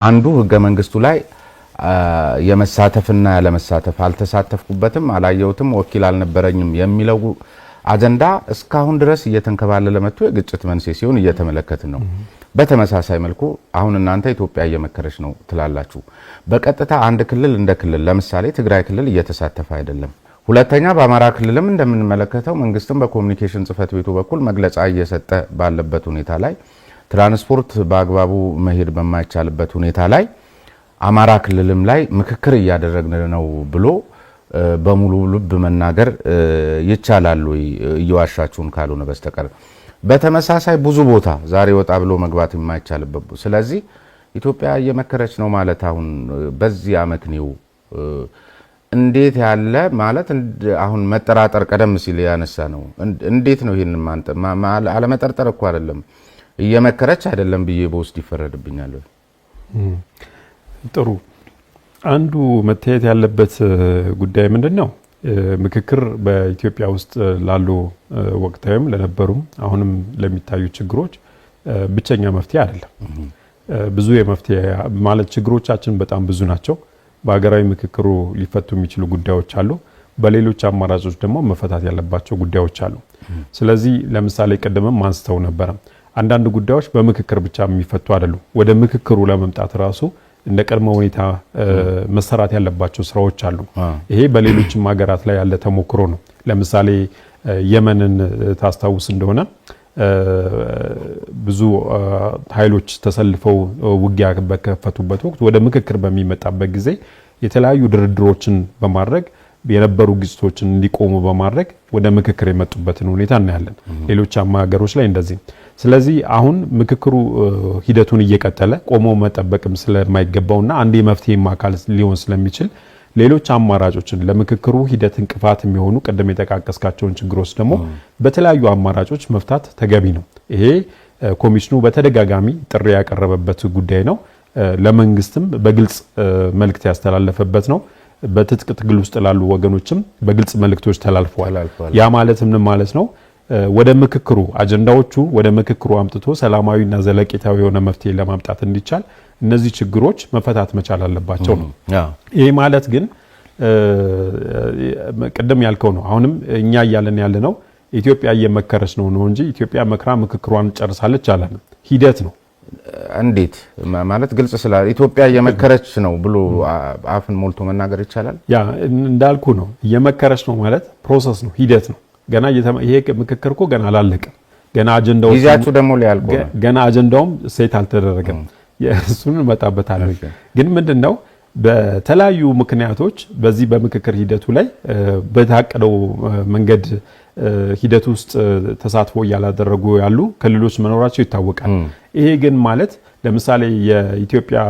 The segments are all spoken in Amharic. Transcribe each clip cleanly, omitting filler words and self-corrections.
አንዱ ህገ መንግስቱ ላይ የመሳተፍና ያለመሳተፍ አልተሳተፍኩበትም አላየውትም ወኪል አልነበረኝም የሚለው አጀንዳ እስካሁን ድረስ እየተንከባለለ መጥቶ የግጭት መንስኤ ሲሆን እየተመለከትን ነው። በተመሳሳይ መልኩ አሁን እናንተ ኢትዮጵያ እየመከረች ነው ትላላችሁ። በቀጥታ አንድ ክልል እንደ ክልል ለምሳሌ ትግራይ ክልል እየተሳተፈ አይደለም። ሁለተኛ በአማራ ክልልም እንደምንመለከተው መንግስትም በኮሙኒኬሽን ጽህፈት ቤቱ በኩል መግለጫ እየሰጠ ባለበት ሁኔታ ላይ ትራንስፖርት በአግባቡ መሄድ በማይቻልበት ሁኔታ ላይ አማራ ክልልም ላይ ምክክር እያደረግን ነው ብሎ በሙሉ ልብ መናገር ይቻላል ወይ እየዋሻችሁን ካልሆነ በስተቀር? በተመሳሳይ ብዙ ቦታ ዛሬ ወጣ ብሎ መግባት የማይቻልበት ስለዚህ ኢትዮጵያ እየመከረች ነው ማለት አሁን በዚህ አመት ነው እንዴት ያለ ማለት አሁን መጠራጠር ቀደም ሲል ያነሳ ነው እንዴት ነው ይሄን አለመጠርጠር እኮ አይደለም እየመከረች አይደለም ብዬ በውስጥ ይፈረድብኛል። ጥሩ አንዱ መታየት ያለበት ጉዳይ ምንድነው? ምክክር በኢትዮጵያ ውስጥ ላሉ ወቅታዊም ለነበሩም አሁንም ለሚታዩ ችግሮች ብቸኛ መፍትሄ አይደለም። ብዙ የመፍትሄ ማለት ችግሮቻችን በጣም ብዙ ናቸው። በሀገራዊ ምክክሩ ሊፈቱ የሚችሉ ጉዳዮች አሉ። በሌሎች አማራጮች ደግሞ መፈታት ያለባቸው ጉዳዮች አሉ። ስለዚህ ለምሳሌ ቀደምም አንስተው ነበር አንዳንድ ጉዳዮች በምክክር ብቻ የሚፈቱ አይደሉም። ወደ ምክክሩ ለመምጣት ራሱ እንደ ቀድሞ ሁኔታ መሰራት ያለባቸው ስራዎች አሉ። ይሄ በሌሎችም ሀገራት ላይ ያለ ተሞክሮ ነው። ለምሳሌ የመንን ታስታውስ እንደሆነ ብዙ ኃይሎች ተሰልፈው ውጊያ በከፈቱበት ወቅት ወደ ምክክር በሚመጣበት ጊዜ የተለያዩ ድርድሮችን በማድረግ የነበሩ ግጭቶችን እንዲቆሙ በማድረግ ወደ ምክክር የመጡበትን ሁኔታ እናያለን። ሌሎች ሀገሮች ላይ እንደዚህ። ስለዚህ አሁን ምክክሩ ሂደቱን እየቀጠለ ቆሞ መጠበቅም ስለማይገባውና አንድ የመፍትሄ አካል ሊሆን ስለሚችል ሌሎች አማራጮችን ለምክክሩ ሂደት እንቅፋት የሚሆኑ ቀደም የጠቃቀስካቸውን ችግሮች ደግሞ በተለያዩ አማራጮች መፍታት ተገቢ ነው። ይሄ ኮሚሽኑ በተደጋጋሚ ጥሪ ያቀረበበት ጉዳይ ነው። ለመንግስትም በግልጽ መልእክት ያስተላለፈበት ነው። በትጥቅ ትግል ውስጥ ላሉ ወገኖችም በግልጽ መልእክቶች ተላልፈዋል። ያ ማለት ምን ማለት ነው? ወደ ምክክሩ አጀንዳዎቹ ወደ ምክክሩ አምጥቶ ሰላማዊና ዘለቄታዊ የሆነ መፍትሄ ለማምጣት እንዲቻል እነዚህ ችግሮች መፈታት መቻል አለባቸው ነው። ይሄ ማለት ግን ቀደም ያልከው ነው። አሁንም እኛ እያለን ያለ ነው ኢትዮጵያ እየመከረች ነው እንጂ ኢትዮጵያ መክራ ምክክሯን ጨርሳለች አላለም። ሂደት ነው። እንዴት ማለት ግልጽ ስላል ኢትዮጵያ እየመከረች ነው ብሎ አፍን ሞልቶ መናገር ይቻላል? ያ እንዳልኩ ነው። እየመከረች ነው ማለት ፕሮሰስ ነው፣ ሂደት ነው። ገና ይሄ ምክክር እኮ ገና አላለቀም። ገና አጀንዳው ጊዜያችሁ ደግሞ ሊያልቁ ገና አጀንዳውም ሴት አልተደረገም። እሱን መጣበታለን። ግን ምንድነው በተለያዩ ምክንያቶች በዚህ በምክክር ሂደቱ ላይ በታቀደው መንገድ ሂደቱ ውስጥ ተሳትፎ ያላደረጉ ያሉ ክልሎች መኖራቸው ይታወቃል። ይሄ ግን ማለት ለምሳሌ የኢትዮጵያ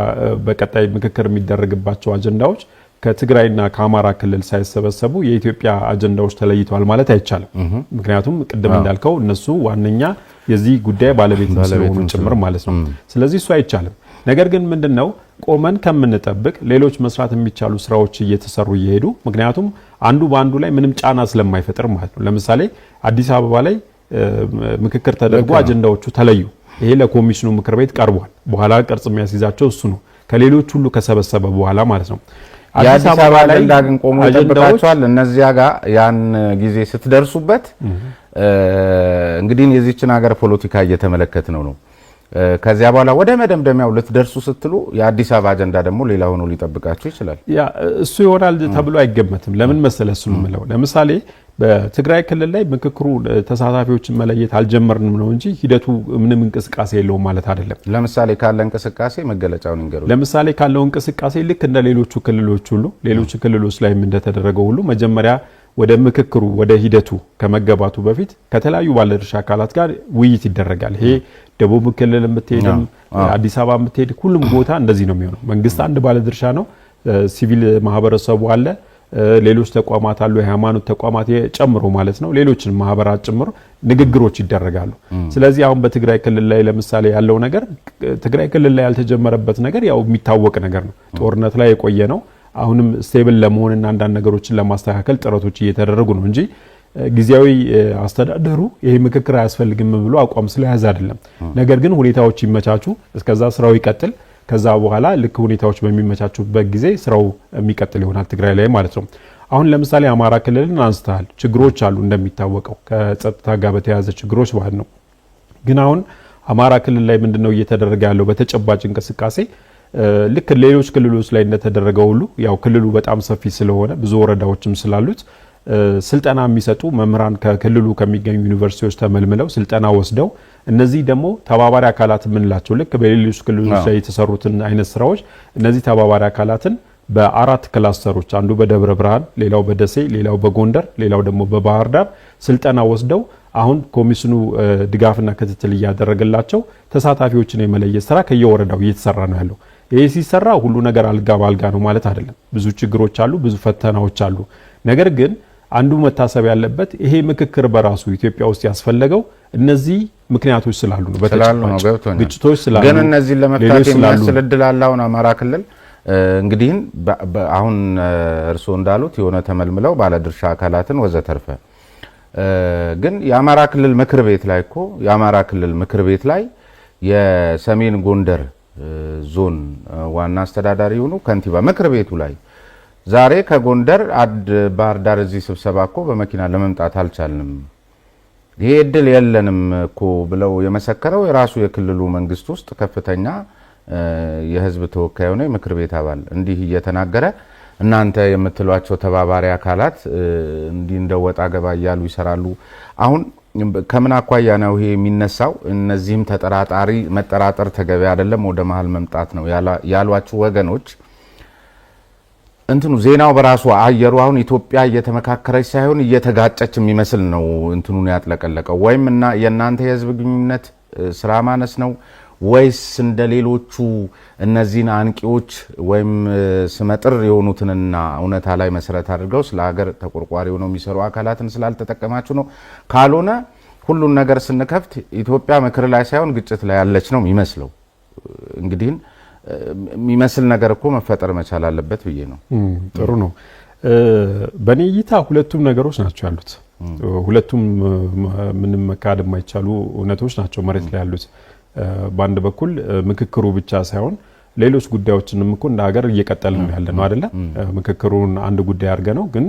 በቀጣይ ምክክር የሚደረግባቸው አጀንዳዎች ከትግራይና ከአማራ ክልል ሳይሰበሰቡ የኢትዮጵያ አጀንዳዎች ተለይተዋል ማለት አይቻልም። ምክንያቱም ቅድም እንዳልከው እነሱ ዋነኛ የዚህ ጉዳይ ባለቤት ስለሆኑ ጭምር ማለት ነው። ስለዚህ እሱ አይቻልም። ነገር ግን ምንድነው ቆመን ከምንጠብቅ ሌሎች መስራት የሚቻሉ ስራዎች እየተሰሩ እየሄዱ ምክንያቱም አንዱ በአንዱ ላይ ምንም ጫና ስለማይፈጥር ማለት ነው። ለምሳሌ አዲስ አበባ ላይ ምክክር ተደርጎ አጀንዳዎቹ ተለዩ። ይሄ ለኮሚሽኑ ምክር ቤት ቀርቧል። በኋላ ቅርጽ የሚያስይዛቸው እሱ ነው ከሌሎች ሁሉ ከሰበሰበ በኋላ ማለት ነው። አዲስ አበባ ላይ እንዳግን ቆሞ ተጠብቃቸዋል። እነዚያ ጋር ያን ጊዜ ስትደርሱበት እንግዲህ የዚህችን ሀገር ፖለቲካ እየተመለከት ነው። ከዚያ በኋላ ወደ መደምደሚያው ልትደርሱ ስትሉ የአዲስ አበባ አጀንዳ ደግሞ ሌላ ሆኖ ሊጠብቃችሁ ይችላል። ያ እሱ ይሆናል ተብሎ አይገመትም። ለምን መሰለህ እሱ ነው። ለምሳሌ በትግራይ ክልል ላይ ምክክሩ ተሳታፊዎችን መለየት አልጀመርንም ነው እንጂ ሂደቱ ምንም እንቅስቃሴ የለውም ማለት አይደለም። ለምሳሌ ካለ እንቅስቃሴ መገለጫውን እንገሩ። ለምሳሌ ካለው እንቅስቃሴ ልክ እንደ ሌሎቹ ክልሎች ሁሉ ሌሎች ክልሎች ላይም እንደተደረገው ሁሉ መጀመሪያ ወደ ምክክሩ ወደ ሂደቱ ከመገባቱ በፊት ከተለያዩ ባለድርሻ አካላት ጋር ውይይት ይደረጋል። ይሄ ደቡብ ክልል የምትሄድም አዲስ አበባ የምትሄድ ሁሉም ቦታ እንደዚህ ነው የሚሆነው። መንግስት አንድ ባለድርሻ ነው፣ ሲቪል ማህበረሰቡ አለ፣ ሌሎች ተቋማት አሉ፣ የሃይማኖት ተቋማት ጨምሮ ማለት ነው፣ ሌሎችን ማህበራት ጨምሮ ንግግሮች ይደረጋሉ። ስለዚህ አሁን በትግራይ ክልል ላይ ለምሳሌ ያለው ነገር ትግራይ ክልል ላይ ያልተጀመረበት ነገር ያው የሚታወቅ ነገር ነው። ጦርነት ላይ የቆየ ነው። አሁንም ስቴብል ለመሆንና አንዳንድ ነገሮችን ለማስተካከል ጥረቶች እየተደረጉ ነው እንጂ ጊዜያዊ አስተዳደሩ ይሄ ምክክር አያስፈልግም ብሎ አቋም ስለያዘ አይደለም። ነገር ግን ሁኔታዎች ይመቻቹ፣ እስከዛ ስራው ይቀጥል። ከዛ በኋላ ልክ ሁኔታዎች በሚመቻቹበት ጊዜ ስራው የሚቀጥል ይሆናል ትግራይ ላይ ማለት ነው። አሁን ለምሳሌ አማራ ክልልን አንስተሃል። ችግሮች አሉ እንደሚታወቀው ከጸጥታ ጋር በተያያዘ ችግሮች ማለት ነው። ግን አሁን አማራ ክልል ላይ ምንድነው እየተደረገ ያለው በተጨባጭ እንቅስቃሴ ልክ ሌሎች ክልሎች ላይ እንደተደረገው ሁሉ ያው ክልሉ በጣም ሰፊ ስለሆነ ብዙ ወረዳዎችም ስላሉት ስልጠና የሚሰጡ መምህራን ከክልሉ ከሚገኙ ዩኒቨርሲቲዎች ተመልምለው ስልጠና ወስደው እነዚህ ደግሞ ተባባሪ አካላት የምንላቸው ልክ በሌሎች ክልሎች ላይ የተሰሩትን አይነት ስራዎች እነዚህ ተባባሪ አካላትን በአራት ክላስተሮች አንዱ በደብረ ብርሃን፣ ሌላው በደሴ፣ ሌላው በጎንደር፣ ሌላው ደግሞ በባህር ዳር ስልጠና ወስደው አሁን ኮሚሽኑ ድጋፍና ክትትል እያደረገላቸው ተሳታፊዎችን የመለየት ስራ ከየወረዳው እየተሰራ ነው ያለው። ይሄ ሲሰራ ሁሉ ነገር አልጋ ባልጋ ነው ማለት አይደለም። ብዙ ችግሮች አሉ፣ ብዙ ፈተናዎች አሉ። ነገር ግን አንዱ መታሰብ ያለበት ይሄ ምክክር በራሱ ኢትዮጵያ ውስጥ ያስፈልገው እነዚህ ምክንያቶች ስላሉ ነው። በተጨባጭ ግጭቶች ስላሉ ግን እነዚህ ለመፍታት የሚያስችል እድል አለ። አሁን አማራ ክልል እንግዲህ አሁን እርስዎ እንዳሉት የሆነ ተመልምለው ባለድርሻ አካላትን ወዘተርፈ ግን የአማራ ክልል ምክር ቤት ላይ እኮ የአማራ ክልል ምክር ቤት ላይ የሰሜን ጎንደር ዞን ዋና አስተዳዳሪ ሆኑ ከንቲባ ምክር ቤቱ ላይ ዛሬ ከጎንደር ባህር ዳር እዚህ ስብሰባ እኮ በመኪና ለመምጣት አልቻልንም፣ ይሄ እድል የለንም እኮ ብለው የመሰከረው የራሱ የክልሉ መንግስት ውስጥ ከፍተኛ የህዝብ ተወካይ ሆነ የምክር ቤት አባል እንዲህ እየተናገረ እናንተ የምትሏቸው ተባባሪ አካላት እንዲህ እንደወጣ ገባ እያሉ ይሰራሉ። አሁን ከምን አኳያ ነው ይሄ የሚነሳው? እነዚህም ተጠራጣሪ መጠራጠር ተገቢ አይደለም፣ ወደ መሀል መምጣት ነው ያሏችሁ ወገኖች እንትኑ ዜናው በራሱ አየሩ አሁን ኢትዮጵያ እየተመካከረች ሳይሆን እየተጋጨች የሚመስል ነው እንትኑን ያጥለቀለቀው። ወይም እና የእናንተ የህዝብ ግንኙነት ስራ ማነስ ነው ወይስ እንደሌሎቹ እነዚህን አንቂዎች ወይም ስመጥር የሆኑትንና እውነታ ላይ መሰረት አድርገው ስለ ሀገር ተቆርቋሪ ሆነው የሚሰሩ አካላትን ስላልተጠቀማችሁ ነው? ካልሆነ ሁሉን ነገር ስንከፍት ኢትዮጵያ ምክር ላይ ሳይሆን ግጭት ላይ ያለች ነው የሚመስለው። እንግዲህ የሚመስል ነገር እኮ መፈጠር መቻል አለበት ብዬ ነው። ጥሩ ነው። በኔ እይታ ሁለቱም ነገሮች ናቸው ያሉት። ሁለቱም ምንም መካድ የማይቻሉ እውነቶች ናቸው መሬት ላይ ያሉት። በአንድ በኩል ምክክሩ ብቻ ሳይሆን ሌሎች ጉዳዮችንም እኮ እንደ ሀገር እየቀጠልን ነው ያለነው አይደለ? ምክክሩን አንድ ጉዳይ አድርገ ነው ግን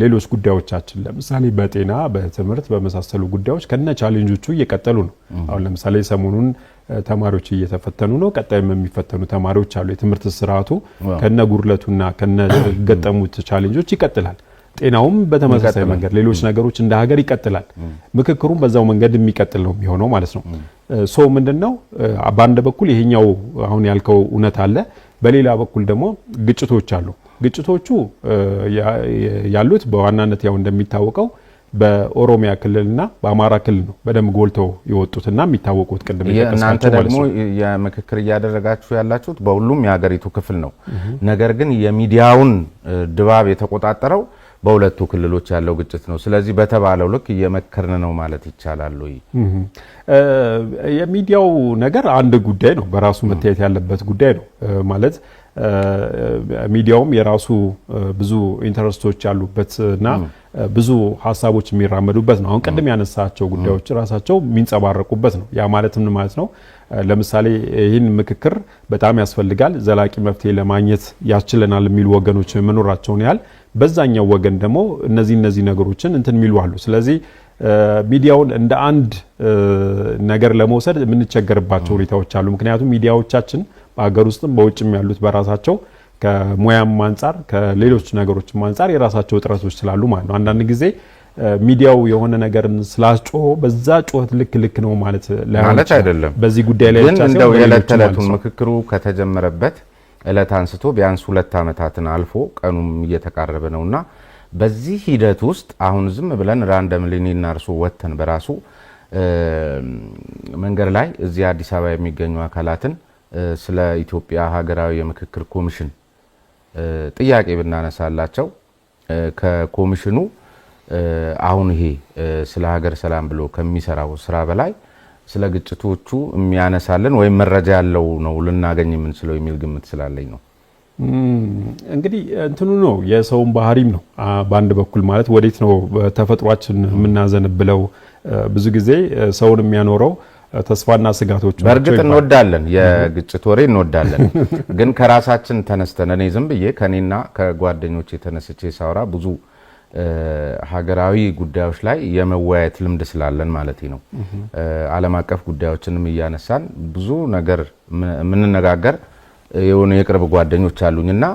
ሌሎች ጉዳዮቻችን ለምሳሌ በጤና በትምህርት በመሳሰሉ ጉዳዮች ከነ ቻሌንጆቹ እየቀጠሉ ነው። አሁን ለምሳሌ ሰሞኑን ተማሪዎች እየተፈተኑ ነው። ቀጣይም የሚፈተኑ ተማሪዎች አሉ። የትምህርት ስርዓቱ ከነ ጉርለቱና ከነ ገጠሙት ቻሌንጆች ይቀጥላል። ጤናውም በተመሳሳይ መንገድ ሌሎች ነገሮች እንደ ሀገር ይቀጥላል። ምክክሩም በዛው መንገድ የሚቀጥል ነው የሚሆነው ማለት ነው። ሶ ምንድነው በአንድ በኩል ይሄኛው አሁን ያልከው እውነት አለ፣ በሌላ በኩል ደግሞ ግጭቶች አሉ። ግጭቶቹ ያሉት በዋናነት ያው እንደሚታወቀው በኦሮሚያ ክልልና በአማራ ክልል ነው በደም ጎልተው የወጡትና የሚታወቁት። ቅድም እናንተ ደግሞ የምክክር እያደረጋችሁ ያላችሁት በሁሉም የሀገሪቱ ክፍል ነው። ነገር ግን የሚዲያውን ድባብ የተቆጣጠረው በሁለቱ ክልሎች ያለው ግጭት ነው። ስለዚህ በተባለው ልክ እየመከርን ነው ማለት ይቻላል ወይ? የሚዲያው ነገር አንድ ጉዳይ ነው፣ በራሱ መታየት ያለበት ጉዳይ ነው ማለት ሚዲያውም የራሱ ብዙ ኢንተረስቶች ያሉበትና ብዙ ሀሳቦች የሚራመዱበት ነው። አሁን ቅድም ያነሳቸው ጉዳዮች ራሳቸው የሚንጸባረቁበት ነው። ያ ማለት ምን ማለት ነው? ለምሳሌ ይህን ምክክር በጣም ያስፈልጋል፣ ዘላቂ መፍትሄ ለማግኘት ያስችለናል የሚሉ ወገኖች መኖራቸውን ያህል በዛኛው ወገን ደግሞ እነዚህ ነገሮችን እንትን የሚሉ አሉ። ስለዚህ ሚዲያውን እንደ አንድ ነገር ለመውሰድ የምንቸገርባቸው ሁኔታዎች አሉ። ምክንያቱም ሚዲያዎቻችን በሀገር ውስጥም በውጭም ያሉት በራሳቸው ከሙያም አንፃር ከሌሎች ነገሮችም አንፃር የራሳቸው ጥረቶች ስላሉ ማለት ነው። አንዳንድ ጊዜ ሚዲያው የሆነ ነገርን ስላስጮሆ በዛ ጩኸት ልክ ነው ማለት አይደለም። በዚህ ጉዳይ ላይ ብቻ ነው የዕለት ተዕለቱን ምክክሩ ከተጀመረበት እለት አንስቶ ቢያንስ 2 ዓመታትን አልፎ ቀኑም እየተቃረበ ነውና በዚህ ሂደት ውስጥ አሁን ዝም ብለን ራንደምሊ እና እርሱ ወተን በራሱ መንገድ ላይ እዚህ አዲስ አበባ የሚገኙ አካላትን ስለ ኢትዮጵያ ሀገራዊ የምክክር ኮሚሽን ጥያቄ ብናነሳላቸው ከኮሚሽኑ አሁን ይሄ ስለ ሀገር ሰላም ብሎ ከሚሰራው ስራ በላይ ስለ ግጭቶቹ የሚያነሳልን ወይም መረጃ ያለው ነው ልናገኝ የምንችለው የሚል ግምት ስላለኝ ነው። እንግዲህ እንትኑ ነው የሰውን ባህሪም ነው። በአንድ በኩል ማለት ወዴት ነው ተፈጥሯችን የምናዘንብለው? ብዙ ጊዜ ሰውን የሚያኖረው ተስፋና ስጋቶች በእርግጥ እንወዳለን የግጭት ወሬ እንወዳለን ግን ከራሳችን ተነስተን እኔ ዝም ብዬ ከኔና ከጓደኞቼ ተነስቼ ሳውራ ብዙ ሀገራዊ ጉዳዮች ላይ የመወያየት ልምድ ስላለን ማለት ነው ዓለም አቀፍ ጉዳዮችንም እያነሳን ብዙ ነገር ምንነጋገር የሆነ የቅርብ ጓደኞች አሉኝና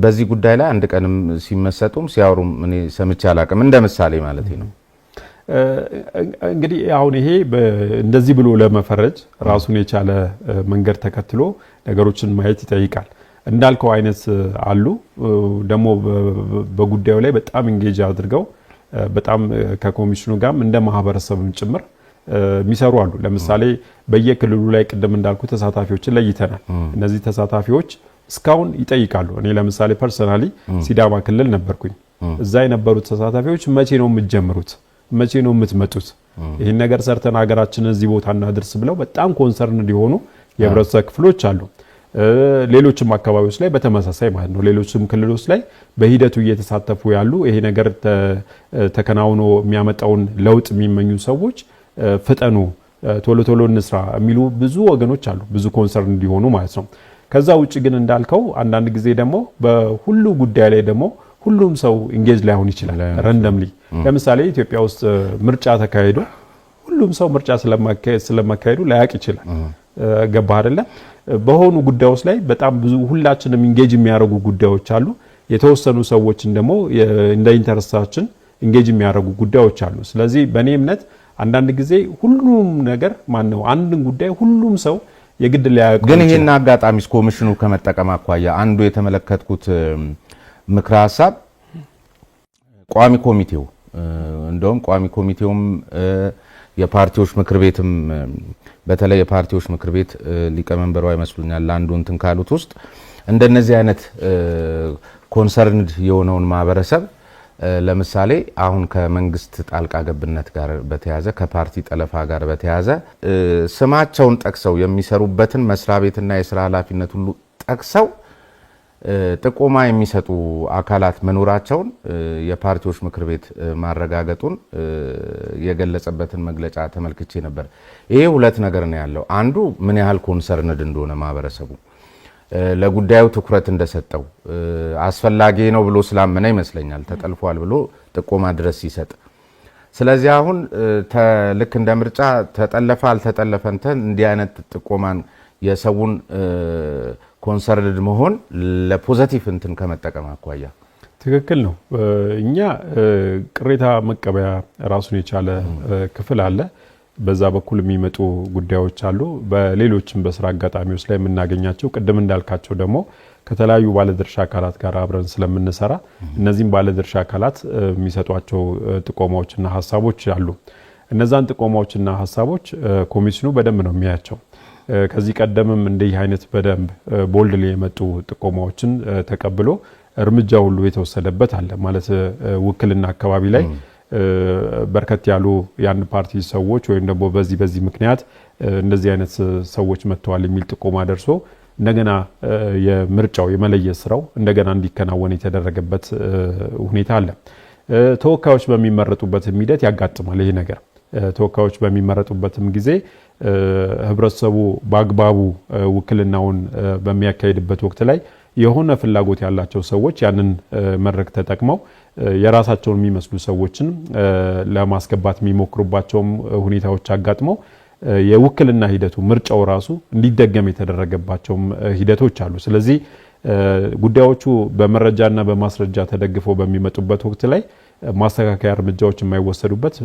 በዚህ ጉዳይ ላይ አንድ ቀንም ሲመሰጡም ሲያወሩም እኔ ሰምቼ አላቅም እንደ ምሳሌ ማለት ነው እንግዲህ አሁን ይሄ እንደዚህ ብሎ ለመፈረጅ ራሱን የቻለ መንገድ ተከትሎ ነገሮችን ማየት ይጠይቃል እንዳልከው አይነት አሉ ደሞ በጉዳዩ ላይ በጣም ኢንጌጅ አድርገው በጣም ከኮሚሽኑ ጋርም እንደ ማህበረሰብም ጭምር የሚሰሩ አሉ ለምሳሌ በየክልሉ ላይ ቀደም እንዳልኩ ተሳታፊዎችን ለይተናል እነዚህ ተሳታፊዎች እስካሁን ይጠይቃሉ እኔ ለምሳሌ ፐርሰናሊ ሲዳማ ክልል ነበርኩኝ እዛ የነበሩት ተሳታፊዎች መቼ ነው የምትጀምሩት መቼ ነው የምትመጡት ይሄን ነገር ሰርተን ሀገራችንን እዚህ ቦታ እናድርስ ብለው በጣም ኮንሰርን እንዲሆኑ የህብረተሰብ ክፍሎች አሉ ሌሎችም አካባቢዎች ላይ በተመሳሳይ ማለት ነው ሌሎችም ክልሎች ላይ በሂደቱ እየተሳተፉ ያሉ ይሄ ነገር ተከናውኖ የሚያመጣውን ለውጥ የሚመኙ ሰዎች ፍጠኑ ቶሎ ቶሎ እንስራ የሚሉ ብዙ ወገኖች አሉ ብዙ ኮንሰርን እንዲሆኑ ማለት ነው ከዛ ውጪ ግን እንዳልከው አንዳንድ ጊዜ ደግሞ በሁሉ ጉዳይ ላይ ደግሞ ሁሉም ሰው ኢንጌጅ ላይሆን ይችላል ራንደምሊ ለምሳሌ ኢትዮጵያ ውስጥ ምርጫ ተካሂዶ ሁሉም ሰው ምርጫ ስለማካሄዱ ላያቅ ይችላል ገባ አይደለ በሆኑ ጉዳዮች ላይ በጣም ብዙ ሁላችንም ኢንጌጅ የሚያደርጉ ጉዳዮች አሉ የተወሰኑ ሰዎችን ደግሞ እንደ ኢንተረስታችን ኢንጌጅ የሚያደርጉ ጉዳዮች አሉ ስለዚህ በእኔ እምነት አንዳንድ ጊዜ ሁሉም ነገር ማነው አንድን ጉዳይ ሁሉም ሰው የግድ ሊያውቅ ግን ይሄን አጋጣሚስ ኮሚሽኑ ከመጠቀም አኳያ አንዱ የተመለከትኩት ምክራ ሐሳብ ቋሚ ኮሚቴው እንደውም ቋሚ ኮሚቴውም የፓርቲዎች ምክር ቤትም በተለይ የፓርቲዎች ምክር ቤት ሊቀመንበሩ አይመስሉኛል አንዱ እንትን ካሉት ውስጥ እንደነዚህ አይነት ኮንሰርንድ የሆነውን ማህበረሰብ ለምሳሌ አሁን ከመንግስት ጣልቃ ገብነት ጋር በተያዘ ከፓርቲ ጠለፋ ጋር በተያዘ ስማቸውን ጠቅሰው የሚሰሩበትን መስሪያ ቤትና የሥራ ኃላፊነት ሁሉ ጠቅሰው ጥቆማ የሚሰጡ አካላት መኖራቸውን የፓርቲዎች ምክር ቤት ማረጋገጡን የገለጸበትን መግለጫ ተመልክቼ ነበር ይሄ ሁለት ነገር ነው ያለው አንዱ ምን ያህል ኮንሰርንድ እንደሆነ ማህበረሰቡ ለጉዳዩ ትኩረት እንደሰጠው አስፈላጊ ነው ብሎ ስላመነ ይመስለኛል ተጠልፏል ብሎ ጥቆማ ድረስ ይሰጥ ስለዚህ አሁን ልክ እንደ ምርጫ ተጠለፈ አልተጠለፈ እንዲህ አይነት ጥቆማን የሰውን ኮንሰርንድ መሆን ለፖዚቲቭ እንትን ከመጠቀም አኳያ ትክክል ነው እኛ ቅሬታ መቀበያ ራሱን የቻለ ክፍል አለ በዛ በኩል የሚመጡ ጉዳዮች አሉ በሌሎችም በስራ አጋጣሚዎች ላይ የምናገኛቸው ቀደም እንዳልካቸው ደግሞ ከተለያዩ ባለድርሻ አካላት ጋር አብረን ስለምንሰራ እነዚህም ባለድርሻ አካላት የሚሰጧቸው ጥቆማዎችና ሐሳቦች አሉ እነዛን ጥቆማዎችና ሐሳቦች ኮሚሽኑ በደንብ ነው የሚያያቸው ከዚህ ቀደምም እንደዚህ አይነት በደንብ ቦልድሊ የመጡ ጥቆማዎችን ተቀብሎ እርምጃ ሁሉ የተወሰደበት አለ ማለት ውክልና አካባቢ ላይ በርከት ያሉ ያን ፓርቲ ሰዎች ወይም ደግሞ በዚህ ምክንያት እንደዚህ አይነት ሰዎች መጥተዋል የሚል ጥቆማ ደርሶ እንደገና የምርጫው የመለየት ስራው እንደገና እንዲከናወን የተደረገበት ሁኔታ አለ ተወካዮች በሚመረጡበት ሂደት ያጋጥማል ይሄ ነገር ተወካዮች በሚመረጡበትም ጊዜ ህብረተሰቡ በአግባቡ ውክልናውን በሚያካሂድበት ወቅት ላይ የሆነ ፍላጎት ያላቸው ሰዎች ያንን መድረክ ተጠቅመው የራሳቸውን የሚመስሉ ሰዎችን ለማስገባት የሚሞክሩባቸው ሁኔታዎች አጋጥመው የውክልና ሂደቱ ምርጫው ራሱ እንዲደገም የተደረገባቸው ሂደቶች አሉ ስለዚህ ጉዳዮቹ በመረጃና በማስረጃ ተደግፈው በሚመጡበት ወቅት ላይ ማስተካከያ እርምጃዎች የማይወሰዱበት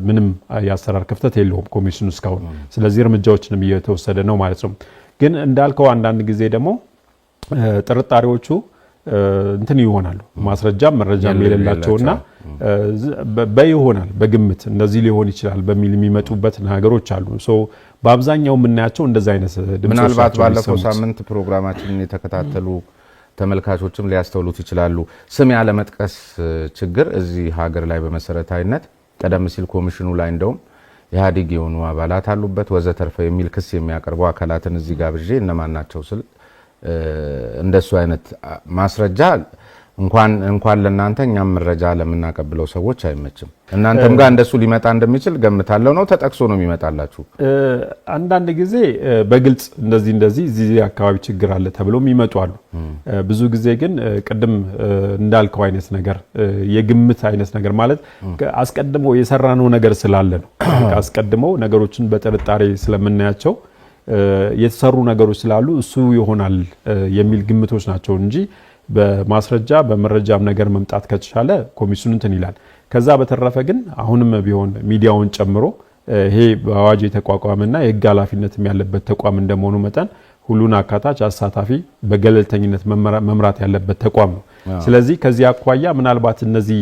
ምንም ያሰራር ክፍተት የለውም ኮሚሽኑ እስካሁን ስለዚህ እርምጃዎችንም እየተወሰደ ነው ማለት ነው ግን እንዳልከው አንዳንድ ጊዜ ደግሞ ጥርጣሬዎቹ እንትን ይሆናሉ ማስረጃም መረጃም የሌላቸውና በይሆናል በግምት እንደዚህ ሊሆን ይችላል በሚል የሚመጡበት ነገሮች አሉ በአብዛኛው የምናያቸው እንደዛ አይነት ድምጾች ምናልባት ባለፈው ሳምንት ፕሮግራማችንን የተከታተሉ ተመልካቾችም ሊያስተውሉት ይችላሉ ስም ያለ መጥቀስ ችግር እዚህ ሀገር ላይ በመሰረታዊነት ቀደም ሲል ኮሚሽኑ ላይ እንደውም ኢህአዴግ የሆኑ አባላት አሉበት ወዘተርፈ የሚል ክስ የሚያቀርቡ አካላትን እዚህ ጋር ብዬ እነማን ናቸው ስል እንደሱ አይነት ማስረጃ እንኳን ለናንተ እኛም መረጃ ለምናቀብለው ሰዎች አይመችም። እናንተም ጋር እንደሱ ሊመጣ እንደሚችል ገምታለሁ ነው ተጠቅሶ ነው የሚመጣላችሁ? አንዳንድ ጊዜ በግልጽ እንደዚህ እዚህ አካባቢ ችግር አለ ተብለው የሚመጡ አሉ። ብዙ ጊዜ ግን ቅድም እንዳልከው አይነት ነገር የግምት አይነት ነገር ማለት አስቀድሞ የሰራነው ነገር ስላለ ነው። አስቀድሞ ነገሮችን በጥርጣሬ ስለምናያቸው የተሰሩ ነገሮች ስላሉ እሱ ይሆናል የሚል ግምቶች ናቸው እንጂ በማስረጃ በመረጃም ነገር መምጣት ከተቻለ ኮሚሽኑ እንትን ይላል። ከዛ በተረፈ ግን አሁንም ቢሆን ሚዲያውን ጨምሮ ይሄ በአዋጅ የተቋቋመና የህግ ኃላፊነትም ያለበት ተቋም እንደመሆኑ መጠን ሁሉን አካታች አሳታፊ በገለልተኝነት መምራት ያለበት ተቋም ነው። ስለዚህ ከዚህ አኳያ ምናልባት እነዚህ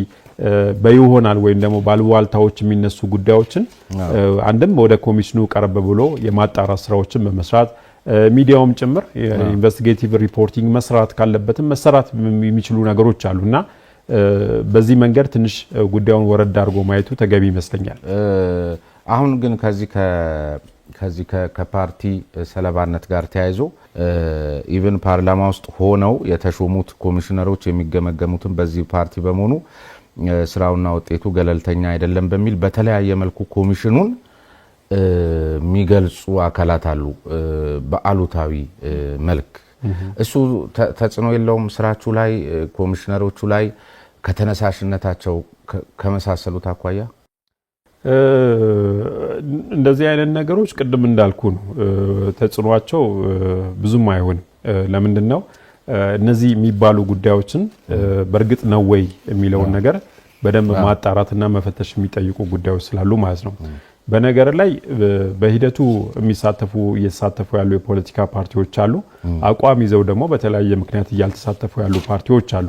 በይሆናል ወይም ደግሞ ባልዋልታዎች የሚነሱ ጉዳዮችን አንድም ወደ ኮሚሽኑ ቀረበ ብሎ የማጣራት ስራዎችን በመስራት ሚዲያውም ጭምር ኢንቨስቲጌቲቭ ሪፖርቲንግ መስራት ካለበትም መሰራት የሚችሉ ነገሮች አሉና በዚህ መንገድ ትንሽ ጉዳዩን ወረድ አድርጎ ማየቱ ተገቢ ይመስለኛል። አሁን ግን ከዚህ ከፓርቲ ሰለባነት ጋር ተያይዞ ኢቭን ፓርላማ ውስጥ ሆነው የተሾሙት ኮሚሽነሮች የሚገመገሙትን በዚህ ፓርቲ በመሆኑ ስራውና ውጤቱ ገለልተኛ አይደለም በሚል በተለያየ መልኩ ኮሚሽኑን የሚገልጹ አካላት አሉ በአሉታዊ መልክ። እሱ ተጽዕኖ የለውም ስራችሁ ላይ ኮሚሽነሮቹ ላይ ከተነሳሽነታቸው ከመሳሰሉት አኳያ? እንደዚህ አይነት ነገሮች ቅድም እንዳልኩ ነው ተጽዕኖአቸው ብዙም አይሆንም። ለምንድነው እነዚህ የሚባሉ ጉዳዮችን በእርግጥ ነው ወይ የሚለውን ነገር በደንብ ማጣራትና መፈተሽ የሚጠይቁ ጉዳዮች ስላሉ ማለት ነው። በነገር ላይ በሂደቱ እየተሳተፉ ያሉ የፖለቲካ ፓርቲዎች አሉ። አቋም ይዘው ደግሞ በተለያየ ምክንያት እያልተሳተፉ ያሉ ፓርቲዎች አሉ።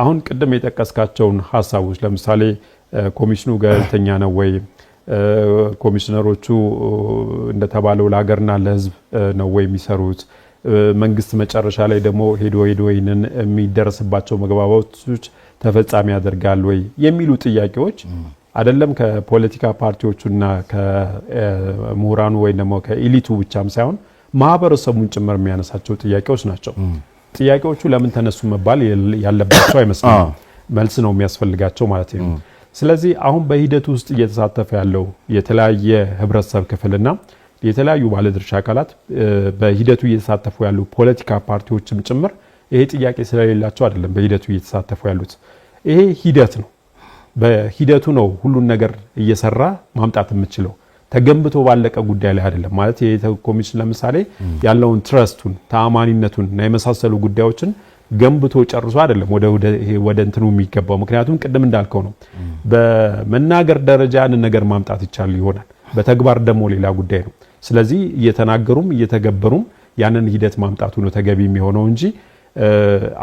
አሁን ቅድም የጠቀስካቸውን ሀሳቦች ለምሳሌ ኮሚሽኑ ገለልተኛ ነው ወይ፣ ኮሚሽነሮቹ እንደተባለው ለሀገርና ለሕዝብ ነው ወይ የሚሰሩት፣ መንግስት መጨረሻ ላይ ደግሞ ሄዶ ይህንን የሚደረስባቸው መግባባቶች ተፈጻሚ ያደርጋል ወይ የሚሉ ጥያቄዎች አይደለም ከፖለቲካ ፓርቲዎቹና ከምሁራኑ ወይ ደግሞ ከኤሊቱ ብቻም ሳይሆን ማህበረሰቡን ጭምር የሚያነሳቸው ጥያቄዎች ናቸው። ጥያቄዎቹ ለምን ተነሱ መባል ያለባቸው አይመስልም። መልስ ነው የሚያስፈልጋቸው ማለት ነው። ስለዚህ አሁን በሂደቱ ውስጥ እየተሳተፈ ያለው የተለያየ ህብረተሰብ ክፍልና የተለያዩ ባለድርሻ አካላት በሂደቱ እየተሳተፉ ያሉ ፖለቲካ ፓርቲዎችም ጭምር ይሄ ጥያቄ ስለሌላቸው አይደለም በሂደቱ እየተሳተፉ ያሉት። ይሄ ሂደት ነው። በሂደቱ ነው ሁሉን ነገር እየሰራ ማምጣት የምችለው። ተገንብቶ ባለቀ ጉዳይ ላይ አይደለም ማለት ይሄ ኮሚሽን ለምሳሌ ያለውን ትረስቱን ተአማኒነቱን እና የመሳሰሉ ጉዳዮችን ገንብቶ ጨርሶ አይደለም ወደ እንትኑ የሚገባው። ምክንያቱም ቅድም እንዳልከው ነው በመናገር ደረጃ ያንን ነገር ማምጣት ይቻል ይሆናል፣ በተግባር ደግሞ ሌላ ጉዳይ ነው። ስለዚህ እየተናገሩም እየተገበሩም ያንን ሂደት ማምጣቱ ነው ተገቢ የሚሆነው እንጂ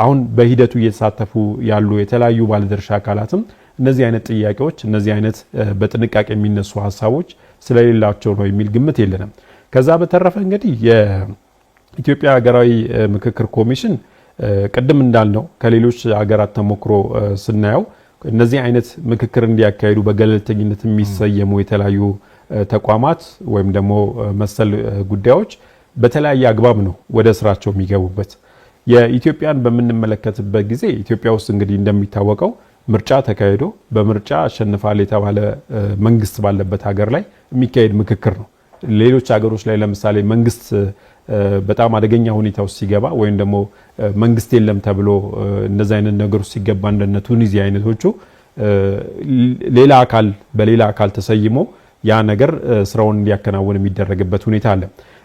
አሁን በሂደቱ እየተሳተፉ ያሉ የተለያዩ ባለድርሻ አካላትም እነዚህ አይነት ጥያቄዎች እነዚህ አይነት በጥንቃቄ የሚነሱ ሀሳቦች ስለሌላቸው ነው የሚል ግምት የለንም። ከዛ በተረፈ እንግዲህ የኢትዮጵያ ሀገራዊ ምክክር ኮሚሽን ቅድም እንዳልነው ከሌሎች ሀገራት ተሞክሮ ስናየው እነዚህ አይነት ምክክር እንዲያካሂዱ በገለልተኝነት የሚሰየሙ የተለያዩ ተቋማት ወይም ደግሞ መሰል ጉዳዮች በተለያየ አግባብ ነው ወደ ስራቸው የሚገቡበት። የኢትዮጵያን በምንመለከትበት ጊዜ ኢትዮጵያ ውስጥ እንግዲህ እንደሚታወቀው ምርጫ ተካሂዶ በምርጫ አሸንፋል የተባለ መንግስት ባለበት ሀገር ላይ የሚካሄድ ምክክር ነው። ሌሎች ሀገሮች ላይ ለምሳሌ መንግስት በጣም አደገኛ ሁኔታ ውስጥ ሲገባ ወይም ደግሞ መንግስት የለም ተብሎ እንደዚህ አይነት ነገሮች ሲገባ እንደነ ቱኒዚያ አይነቶቹ በሌላ አካል ተሰይሞ ያ ነገር ስራውን እንዲያከናውን የሚደረግበት ሁኔታ አለ።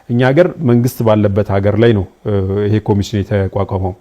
እኛ ሀገር መንግስት ባለበት ሀገር ላይ ነው ይሄ ኮሚሽን የተቋቋመው።